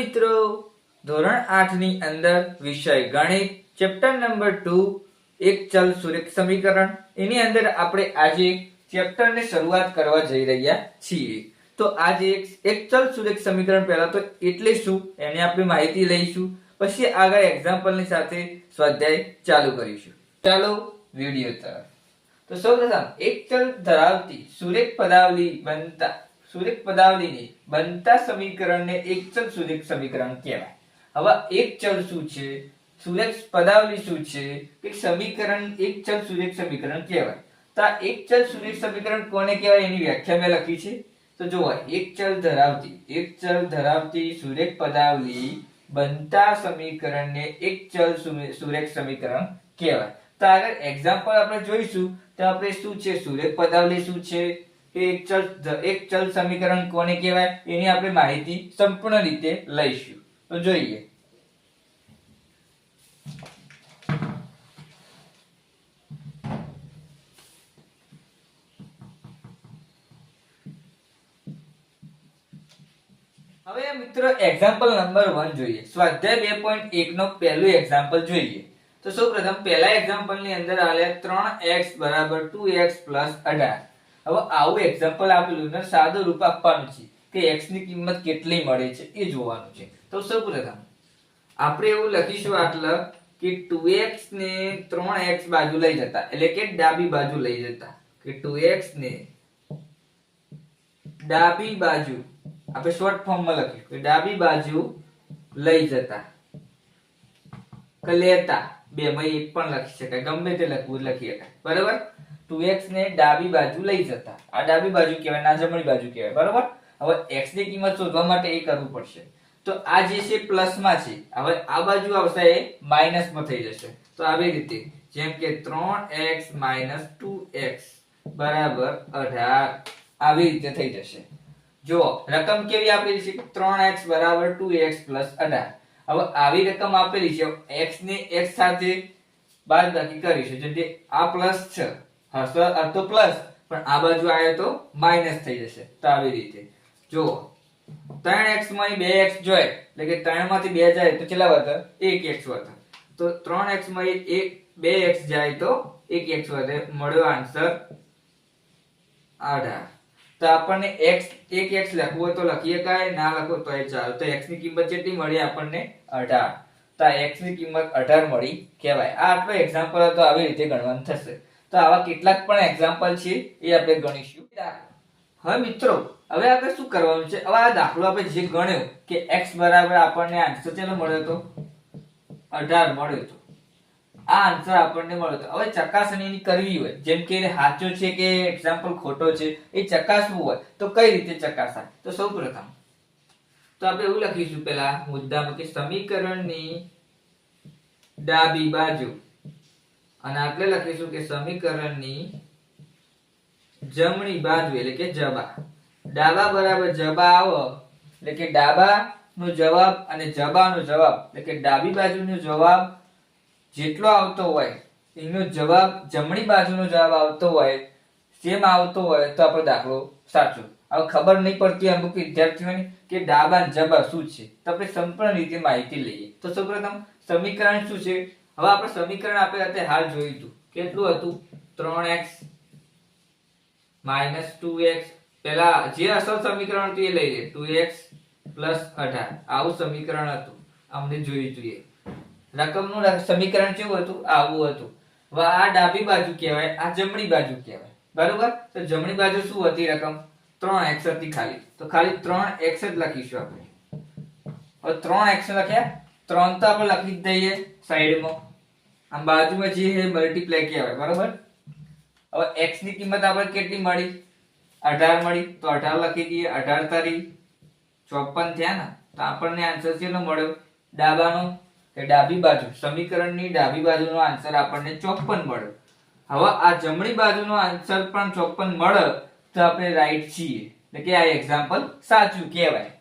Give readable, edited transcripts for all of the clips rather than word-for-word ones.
મિત્રો, ધોરણ 8 ની અંદર વિષય ગણિત ચેપ્ટર નંબર 2 એક ચલ સુરેખ સમીકરણ એની અંદર આપણે આજે ચેપ્ટર ની શરૂઆત કરવા જઈ રહ્યા છીએ। તો આજે એક ચલ સુરેખ સમીકરણ પહેલા તો એટલે શું એની આપણે માહિતી લઈશું, પછી આગળ એક્ઝામ્પલ ની સાથે સ્વાધ્યાય ચાલુ કરીશું। ચાલો વિડિયો તરફ। તો સૌપ્રથમ એક ચલ ધરાવતી સુરેખ પદાવલીની બનતા સમીકરણને એક ચલ સુરેખ સમીકરણ કહેવાય। હવે એક ચલ શું છે, સુરેખ પદાવલી શું છે કે સમીકરણ એક ચલ સુરેખ સમીકરણ કહેવાય। તો આ એક ચલ સુરેખ સમીકરણ કોને કહેવાય એની વ્યાખ્યા મેં લખી છે। તો જુઓ, એક ચલ ધરાવતી સુરેખ પદાવલી બનતા સમીકરણને એક ચલ સુરેખ સમીકરણ કહેવાય। તો આગળ એક્ઝામ્પલ આપણે જોઈશું તો આપણે શું છે, સુરેખ પદાવલી શું છે, એક ચલ સમીકરણ કોને કહેવાય એની આપણે માહિતી સંપૂર્ણ રીતે લઈશું। તો જોઈએ, હવે મિત્રો એક્ઝામ્પલ નંબર 1 જોઈએ। સ્વાધ્યાય 2.1 નો પહેલું એક્ઝામ્પલ જોઈએ। તો સૌપ્રથમ પહેલા એક્ઝામ્પલ ની અંદર આલે 3x 2x 18। હવે આવું એક્ઝામ્પલ આપેલું ને સાદું રૂપ આપવાનું છે કે x ની કિંમત કેટલી મળે છે એ જોવાનું છે। તો સૌપ્રથમ આપણે એવું લખીશું આટલા કે 2x ને 3x બાજુ લઈ જતા, એટલે કે ડાબી બાજુ લઈ જતા, કે 2x ને ડાબી બાજુ આપણે શોર્ટ ફોર્મ માં લખ્યું કે ડાબી બાજુ લઈ જતા કે લેતા, બે માં એક પણ લખી શકાય, ગમે તે લખવું લખી શકાય, બરાબર। 2x ને ડાબી બાજુ લઈ જતા, આ ડાબી બાજુ કહેવાય ના જમણી બાજુ કહેવાય, બરાબર। હવે x ની કિંમત શોધવા માટે એ કરવું પડશે। તો આ જે છે પ્લસ માં છે, હવે આ બાજુ આવશે એ માઈનસ માં થઈ જશે। તો આવી રીતે જેમ કે 3x 2x બરાબર 18 આવી રીતે થઈ જશે। જો રકમ કેવી આપેલી છે, 3x 2x 18। હવે આવી રકમ આપેલી છે, x ને x સાથે બાદબાકી કરીશું, જેમ કે આ પ્લસ છે હશે આ તો પ્લસ, પણ આ બાજુ આવે તો માઈનસ થઈ જશે। તો આવી રીતે જો 3x માં 2x જોઈએ, એટલે કે 3 માંથી 2 જાય તો કેટલા વધે, 1x વધે। તો 3x માં 2x જાય તો 1x વધે, મળ્યો આન્સર 18। તો આપણને x 1x લખવું હોય તો લખી શકાય, ના લખો તોય ચાલે। તો x ની કિંમત કેટલી મળી આપણને 18। તો આ x ની કિંમત 18 મળી કહેવાય। આ આટલો એક્ઝામ્પલ હતો, આવી રીતે ગણવાનું થશે। તો આવા કેટલાક પણ એક્ઝામ્પલ છે એ આપણે ગણીશું। હવે મિત્રો હવે આપણે શું કરવાનું છે, હવે આ દાખલો આપણે જે ગણ્યો કે x બરાબર આપણને આન્સર કેટલો મળ્યો તો 18 મળ્યો તો, આ આન્સર આપણને મળ્યો તો હવે ચકાસણી કરવી હોય, જેમ કે સાચો છે કે એક્ઝામ્પલ ખોટો છે એ ચકાસવું હોય તો કઈ રીતે ચકાસાય। તો સૌપ્રથમ તો આપણે એવું લખીશું પહેલા મુદ્દામાં કે સમીકરણની ડાબી બાજુ, અને આપણે લખીશું કે સમીકરણની જમણી બાજુ એટલે કે જબા। ડાબા બરાબર જબા આવો એટલે કે ડાબા નો જવાબ અને જબા નો જવાબ એટલે કે ડાબી બાજુનો જવાબ જેટલો આવતો હોય એનો જવાબ જમણી બાજુનો જવાબ આવતો હોય, સેમ આવતો હોય તો આપણો દાખલો સાચો। હવે ખબર નહીં પડતી અમુક વિદ્યાર્થીઓને કે ડાબા અને જબા શું છે, તો આપણે સંપૂર્ણ રીતે માહિતી લઈએ। તો સૌપ્રથમ સમીકરણ શું છે, હવે આપણે સમીકરણ આપણે અત્યારે હાલ જોયું હતું, કેટલું હતું 3x 2x, પહેલા જે અસલ સમીકરણ હતું એ લઈ લે, 2x 18 આવું સમીકરણ હતું, અમને જોયું હતું એ રકમનું સમીકરણ કેવું હતું, આવું હતું। હવે આ ડાબી બાજુ કહેવાય, આ જમણી બાજુ કહેવાય, બરોબર। તો જમણી બાજુ શું હતી રકમ, 3x હતી ખાલી, તો ખાલી 3x જ લખીશું આપણે। હવે 3x લખ્યા, 3 તો આપણે લખી જ દઈએ સાઈડમાં, આમ બાજુમાં જે છે મલ્ટીપ્લાય કહેવાય, બરોબર। હવે x ની કિંમત આપણે કેટલી મળી, 18 મળી, તો 18 લખી દઈએ, 18 તારી 54 થયા ને, તો આપણને આન્સર કેટલો મળ્યો, ડાબાનો કે ડાબી બાજુ, સમીકરણની ડાબી બાજુનો આન્સર આપણને 54 મળ્યો। હવે આ જમણી બાજુનો આન્સર પણ 54 મળે તો આપણે રાઈટ છીએ, એટલે કે આ એક્ઝામ્પલ સાચું કહેવાય,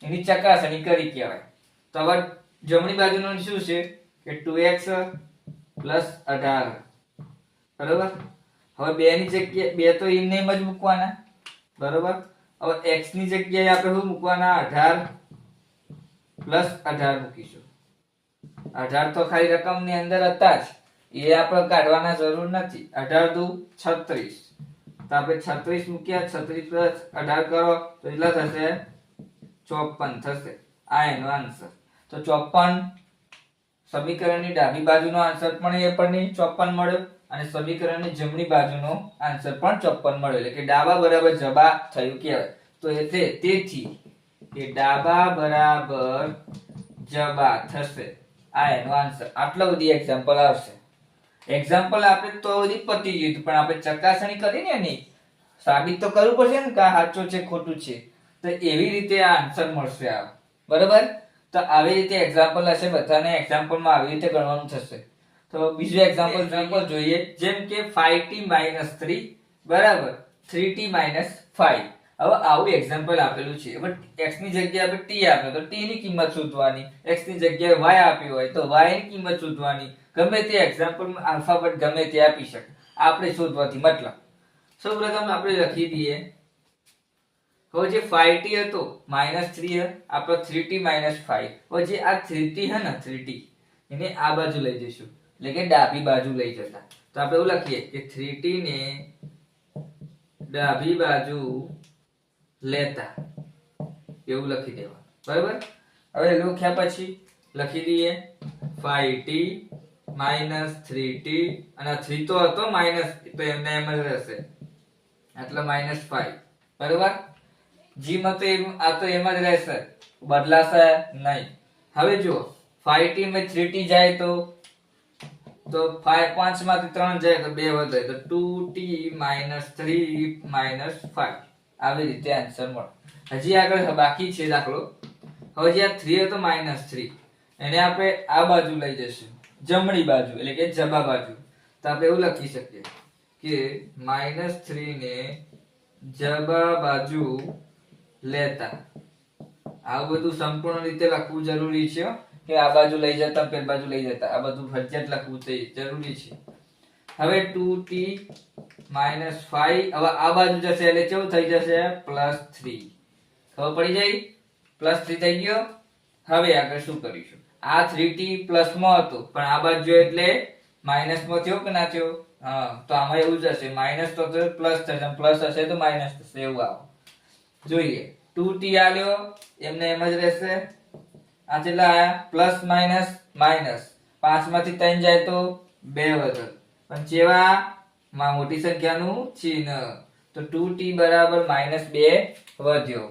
એની ચકાસણી કરી કહેવાય। તો હવે જમણી બાજુનો શું છે કે 2x 18, બરોબર। હવે 2 ની જગ્યાએ 2 તો એમને એમ જ મૂકવાના, બરોબર। હવે x ની જગ્યાએ આપણે શું મૂકવાના, 18 પ્લસ 18 મૂકીશું. 18 તો ખાલી રકમની અંદર હતા જ, એ આપણે કાઢવાના જરૂર નથી. 18 દુ 36, તો આપણે 36 મૂક્યા. 36 પ્લસ 18 કરો તો કેટલા થશે? 54 થશે. આ એનો આન્સર. તો 54 સમીકરણની ડાબી બાજુનો આન્સર પણ એ પણ 54 મળ્યો અને સમીકરણની જમણી બાજુનો આન્સર પણ 54 મળ્યો. એટલે કે ડાબા બરાબર જબા થયું કહેવાય. તો તેથી કે ડાબા બરાબર જબા થશે. આ એનો આન્સર. આટલા બધી એક્ઝામ્પલ આવશે. એક્ઝામ્પલ આપણે તો બધી પતી ગયું, પણ આપણે ચકાસણી કરીને એની સાબિત તો કરવું પડશે ને કે આ સાચું છે ખોટું છે. તો એવી રીતે આ આન્સર મળશે. આ બરાબર. તો આવી રીતે એક્ઝામ્પલ હશે, બધાને એક્ઝામ્પલમાં આવી રીતે ગણવાનું થશે. તો બીજું એક્ઝામ્પલ જોઈએ. જેમ કે 5t - 3 બરાબર 3t - 5. હવે આવું એક્ઝામ્પલ આપેલું છે. હવે x ની જગ્યાએ આપણે t આપ્યો તો t ની કિંમત શોધવાની, x ની જગ્યાએ y આપ્યો હોય તો y ની કિંમત શોધવાની. ગમે તે એક્ઝામ્પલમાં આલ્ફાબેટ ગમે તે આપી શકે, આપણે શોધવાથી મતલબ. સૌપ્રથમ આપણે લખી દઈએ. હવે જે 5t હતો -3 આપણે 3t - 5. હવે જે આ 3t હે ને 3t એને આ બાજુ લઈ જઈશું, એટલે કે ડાબી બાજુ લઈ જતા. તો આપણે એવું લખીએ કે 3t ને ડાબી બાજુ લેતા, એવું લખી દેવાનું. બરાબર. હવે લખ્યા પછી લખી દઈએ 5t - 3t, અને 3 તો હતો માઈનસ, તો એમને એમ જ રહેશે, એટલે -5. બરાબર. જી માં તો આ તો એમ જ રહેશે, બદલાશે નહીં. હવે જો 5t માં 3t જાય તો 5 માંથી 3 જાય તો 2 વધે, તો 2t - 3 - 5. આવી રીતે આન્સર મળે. હજી આગળ બાકી છે દાખલો. હવે જે આ 3 હતો -3 એને આપણે આ બાજુ લઈ જઈશું, જમણી બાજુ, એટલે કે જબા બાજુ. તો આપણે એવું લખી શકીએ કે -3 ને જબા બાજુ લેતા. આ બધું સંપૂર્ણ રીતે લખવું જરૂરી છે કે આ બાજુ લઈ જતા પેલી બાજુ લઈ જતા, આ બધું ફરજિયાત લખવું તે જરૂરી છે. હવે 2t - 5 હવે આ બાજુ જશે એટલે કેવું થઈ જશે? +3. ખબર પડી જાય? +3 થઈ ગયો. હવે આગળ શું કરીશું? આ 3t પ્લસ માં હતો, પણ આ બાજુ એટલે માઈનસ માં થયો કે ના થયો? હા, તો આમાં એવું જ હશે, માઈનસ તો પ્લસ થશે, પ્લસ હશે તો માઈનસ થશે, એવું આવો. જોઈએ 2t આલ્યો એમને એમ જ રહેશે. આ કેટલા આયા? Plus minus minus. 5 માંથી 3 જાય તો 2 વધે, પણ જેવા માં મોટી સંખ્યાનું ચિહ્ન, તો 2t બરાબર -2 વધ્યો.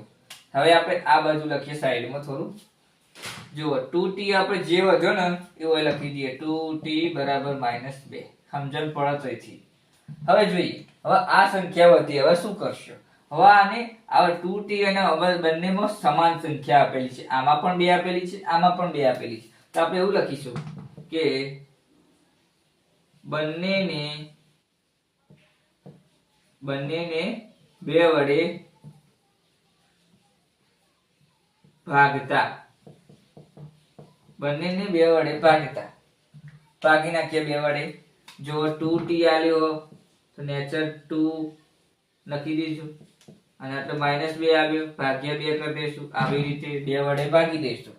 હવે આપણે આ બાજુ લખીએ સાઈડમાં થોડું. જુઓ 2t આપણે જે વધ્યો ને એવો લખી દઈએ, 2t બરાબર -2. સમજણ પડે તો એથી. હવે જોઈએ, હવે આ સંખ્યા વધી, હવે શું કરશો? હવે આને આ 2t અને બંનેમાં સમાન સંખ્યા આપેલી છે, આમાં પણ 2 આપેલી છે, આમાં પણ 2 આપેલી છે. તો આપણે એવું લખીશું કે બંનેને 2 વડે ભાગતા. બંનેને 2 વડે ભાગતા. ભાગી નાખીએ 2 વડે. જો 2t આલ્યો તો નેચર 2 લખી દઈશું, અને એટલે -2 આવ્યો, ભાગ્યા 2 કરી દઈશું. આવી રીતે 2 વડે ભાગી દઈશું.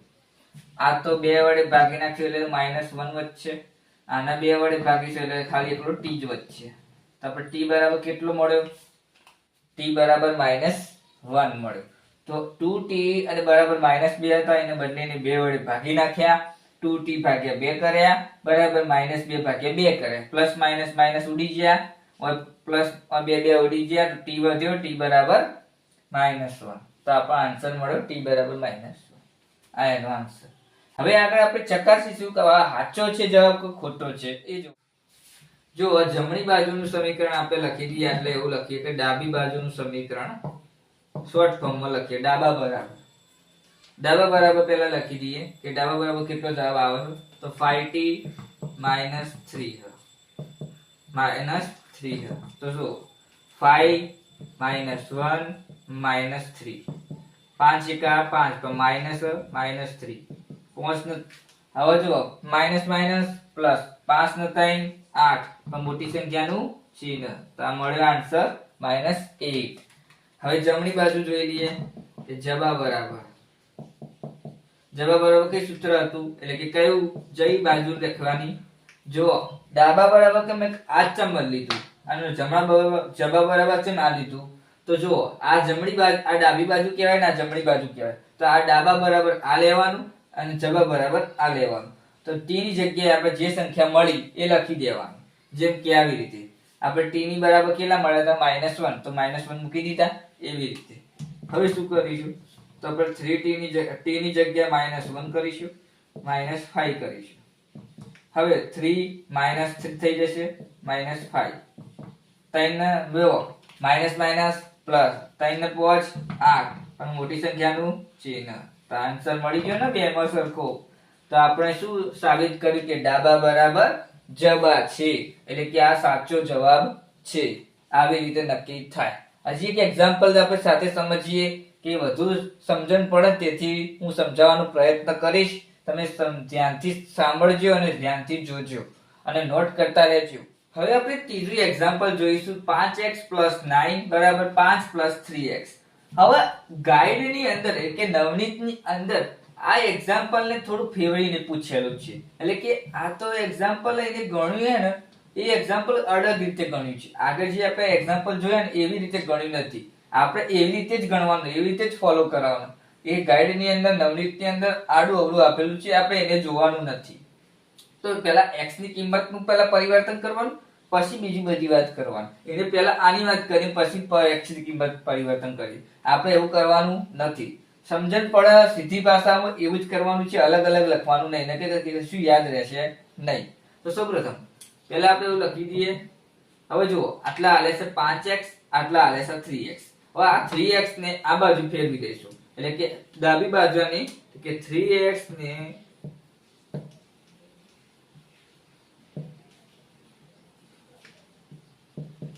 આ તો 2 વડે ભાગી નાખ્યું એટલે -1 વધશે. આના 2 વડે ભાગીશું એટલે ખાલી એકલો t જ વધશે. તો આપણે t બરાબર કેટલો મળ્યો? t બરાબર -1 મળ્યો. તો 2t અને બરાબર -2 હતા, એને બંનેને 2 વડે ભાગી નાખ્યા. 2t ભાગ્યા 2 કર્યા, બરાબર -2 ભાગ્યા 2 કર્યા. પ્લસ માઈનસ માઈનસ ઉડી ગયા, और प्लस और 2 ઉડી ગયા, તો t વધ્યો, t બરાબર -1. તો આપણો આન્સર મળ્યો t બરાબર -1. આ એનો આન્સર. હવે આગળ આપણે ચકાસીશું કે આ સાચો છે જવાબ કે ખોટો છે. એ જો જમણી બાજુનું સમીકરણ આપણે લખી દઈએ, એટલે એવું લખીએ કે ડાબી બાજુનું સમીકરણ શોર્ટ ફોર્મમાં લખીએ ડાબા બરાબર પહેલા લખી દઈએ કે ડાબા બરાબર કેટલો જવાબ આવે તો 5t - 3 -3. તો જો 5 - 1 - 3, 5 એકા 5 તો -3. 5 ને હવે જો માઈનસ માઈનસ પ્લસ, 5 ને 3 8, પણ મોટી સંખ્યાનું ચિહ્ન, તો આ મળ્યો આન્સર -8. હવે જમણી બાજુ જોઈ લઈએ કે જબા બરાબર. જબા બરાબર કઈ સૂત્ર હતું એટલે કે કયું જઈ બાજુ લખવાની જો ડાબા બરાબર કે મેં આ જ ચમ લીધું અને જબા બરાબર છે આ લીધું તો જો આ જમણી બાજુ આ ડાબી બાજુ કહેવાય ને આ જમણી બાજુ કહેવાય તો આ ડાબા બરાબર આ લેવાનું અને જબા બરાબર આ લેવાનું તો t ની જગ્યાએ આપણે જે સંખ્યા મળી એ લખી દેવાનું જેમ કે આવી રીતે આપણે t ની બરાબર કેટલા મળ્યા હતા -1 તો -1 મૂકી દીધા એવી રીતે હવે શું કરીશું તો આપણે 3t ની જગ્યાએ -1 કરીશું -5 કરીશું હવે 3 -3 થઈ જશે -5 3 ને બેવો માઈનસ માઈનસ પ્લસ 3 ને 5 8 પણ મોટી સંખ્યાનું ચિહ્ન તો આન્સર મળી ગયો ને બેમાં સરખો તો આપણે શું સાબિત કર્યું કે ડાબા બરાબર જબા છે એટલે કે આ સાચો જવાબ છે આવી રીતે નક્કી થાય હજી એક એક્ઝામ્પલ આપણે સાથે સમજીએ કે વધુ સમજણ પડે તેથી હું સમજાવવાનો પ્રયત્ન કરીશ તમે ધ્યાનથી સાંભળજો અને ધ્યાનથી જોજો અને નોટ કરતા રહેજો હવે આપણે ત્રીજું એક્ઝામ્પલ જોઈશું 5x + 9 = 5 + 3x હવે ગાઈડ ની અંદર એટલે કે નવનીત ની અંદર આ એક્ઝામ્પલ ને થોડું ફેરવીને પૂછેલું છે એટલે કે આ તો એક્ઝામ્પલ લઈને ગણ્યું છે ને એ એક્ઝામ્પલ અલગ રીતે ગણ્યું છે આગળ જે આપણે એક્ઝામ્પલ જોયા ને એવી રીતે ગણ્યું નથી આપણે એવી રીતે જ ગણવાનું એવી રીતે જ ફોલો કરવાનું એ ગાઈડ ની અંદર નવનીત ની અંદર આડું અવળું આપેલું છે આપણે એને જોવાનું નથી તો પહેલા x ની કિંમતનું પહેલા પરિવર્તન કરવાનું પછી બીજી બધી વાત કરવાની એને પહેલા આની વાત કરી પછી x ની કિંમત પરિવર્તન કરી આપણે એવું કરવાનું નથી સમજણ પડે સીધી ભાષામાં એવું જ કરવાનું છે અલગ અલગ લખવાનું નહીં નકર કે શું યાદ રહેશે નહીં તો સૌપ્રથમ પહેલા આપણે એવું લખી દઈએ હવે જુઓ આટલા આલે છે 5x આટલા આલે છે 3x હવે આ 3x ને આ બાજુ ફેરવી દઈશું એટલે કે ડાબી બાજુની કે 3x ને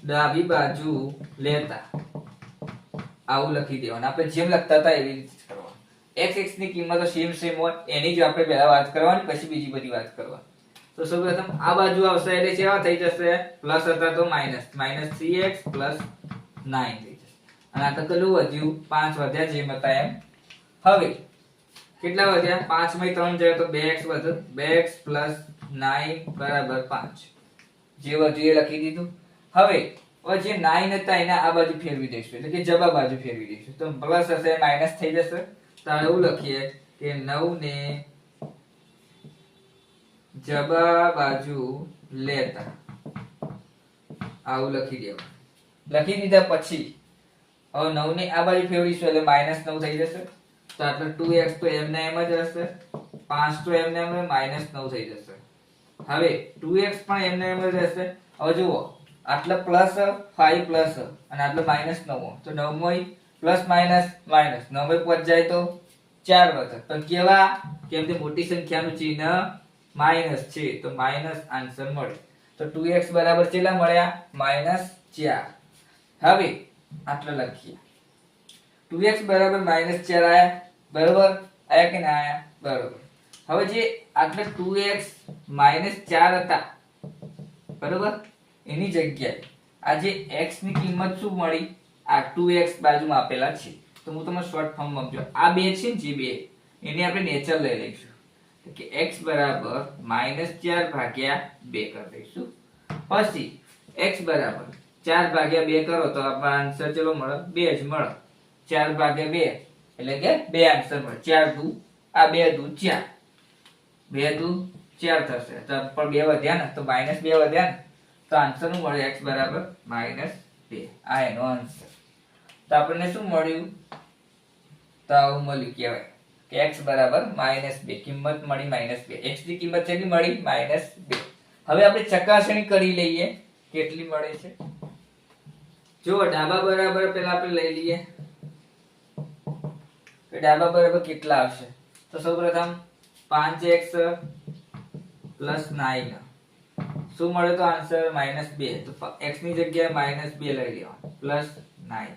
ડાબી બાજુ લેતા આવું લખી દેવાનું આપણે જેમ લખતા હતા એવી રીતે કરવાનું x ની કિંમતો સેમ હોય એની જ આપણે પહેલા વાત કરવાની પછી બીજી બધી વાત કરવાની તો સૌપ્રથમ આ બાજુ આવશે એટલે કેવા થઈ જશે પ્લસ હતા તો માઈનસ -3x + 9 થઈ જશે અને આ તો કેટલું વધ્યું 5 વધ્યા જેમ હતા એમ હવે કેટલા વધ્યા 5 માં 3 જાય તો 2x વધ્યો 2x + 9 = 5 જે વધ્યું એ લખી દીધું હવે જે 9 હતા એને આ બાજુ ફેરવી દઈશું એટલે કે જબા બાજુ ફેરવી દઈશું તો પ્લસ હશે માઈનસ થઈ જશે તો એવું લખીએ કે 9 ને જબા બાજુ લેતા આવું લખી દેવાનું લખી દીધા પછી હવે 9 ને આ બાજુ ફેરવીશું એટલે -9 થઈ જશે તો આટલે 2x તો એમને એમ જ રહેશે 5 તો એમને એમ -9 થઈ જશે હવે 2x પણ એમને એમ જ રહેશે હવે જુઓ આટલે પ્લસ 5 પ્લસ અને આટલે -9 તો 9 માં પ્લસ માઈનસ માઈનસ 9 માં પહોંચ જાય તો 4 વધે પણ કેવા કેમ કે મોટી સંખ્યાનું ચિહ્ન માઈનસ છે તો માઈનસ આન્સર મળે તો 2x બરાબર કેટલા મળ્યા -4 હવે આટલે લખીએ 2x બરાબર -4 આયા બરોબર આયા કે ના આયા બરોબર હવે જે આટલે 2x -4 હતા બરોબર એની જગ્યાએ આ જે x ની કિંમત શું મળી આ 2x બાજુમાં આપેલા છે તો હું તમને શોર્ટ ફોર્મ માં સમજો આ બે છે ને જે બે એને આપણે નેચર લઈ લઈશું તો કે x બરાબર -4 ભાગ્યા 2 કરી દઈશું પછી x બરાબર 4 ભાગ્યા 2 કરો તો આપણો આન્સર ચલો મળે 2 જ મળે 4 ભાગ્યા 2 એટલે કે 2 આન્સર મળે 4 દુ આ 2 દુ 4 2 દુ 4 થશે તો પણ 2 વધ્યા ને તો -2 વધ્યા ને તો આન્સર નું મળે x બરાબર -2 આ એનો આન્સર તો આપણને શું મળ્યું તો આવું મળ્યું કહેવાય કે x બરાબર -2 કિંમત મળી -2 x ની કિંમત કેટલી મળી -2 હવે આપણે ચકાસણી કરી લઈએ કેટલી મળે છે જો ડાબા બરાબર પહેલા આપણે લઈ લઈએ કે ડાબા બરાબર કેટલા આવશે તો સૌપ્રથમ 5x + 9 શું મળે તો આન્સર -2 તો x ની જગ્યાએ -2 લઈ લેવાનું +9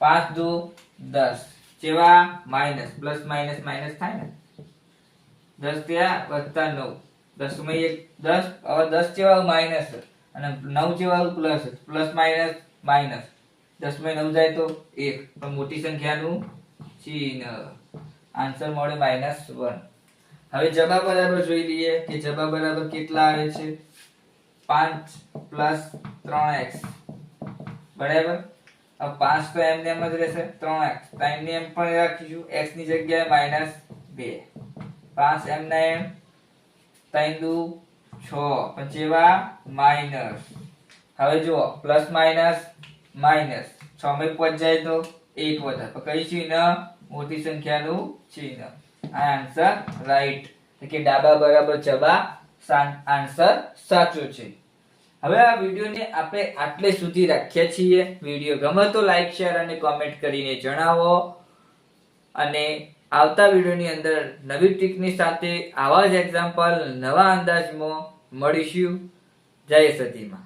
5 દુ 10 જેવા માઈનસ પ્લસ માઈનસ માઈનસ થાય ને 10 ત્યાં વત્તા 9 10 માં 1 10 હવે 10 જેવા માઈનસ અને 9 જેવા પ્લસ પ્લસ માઈનસ માઈનસ 10 માં 9 જાય તો 1 પણ મોટી સંખ્યાનું ચિહ્ન આન્સર મળે -1. હવે જવાબ બરાબર જોઈ લઈએ કે જવાબ બરાબર કેટલા આવે છે 5 + 3x બરાબર. अब 5 तो एम नेम જ રહેશે 3x તો એમ એમ પણ રાખીશું x ની જગ્યાએ -2 5 એમ ના એમ 3 દુ 6 પછી એવા માઈનસ. હવે જુઓ પ્લસ માઈનસ માઈનસ 6 માં 5 જાય તો 1 વધે તો કઈ ચિહ્ન મોટી સંખ્યાનું ચિહ્ન. આ આન્સર રાઈટ કે ડાબા બરાબર જવાબ આન્સર સાચો છે. હવે આ વિડિયોને આપણે આટલે સુધી રાખ્યા છીએ. વિડિયો ગમે તો લાઈક શેર અને કોમેન્ટ કરીને જણાવો અને આવતા વિડિયોની અંદર નવી ટ્રીકની સાથે આવા જ એક્ઝામ્પલ નવા અંદાજમાં મળીશું. જય સતીમાં.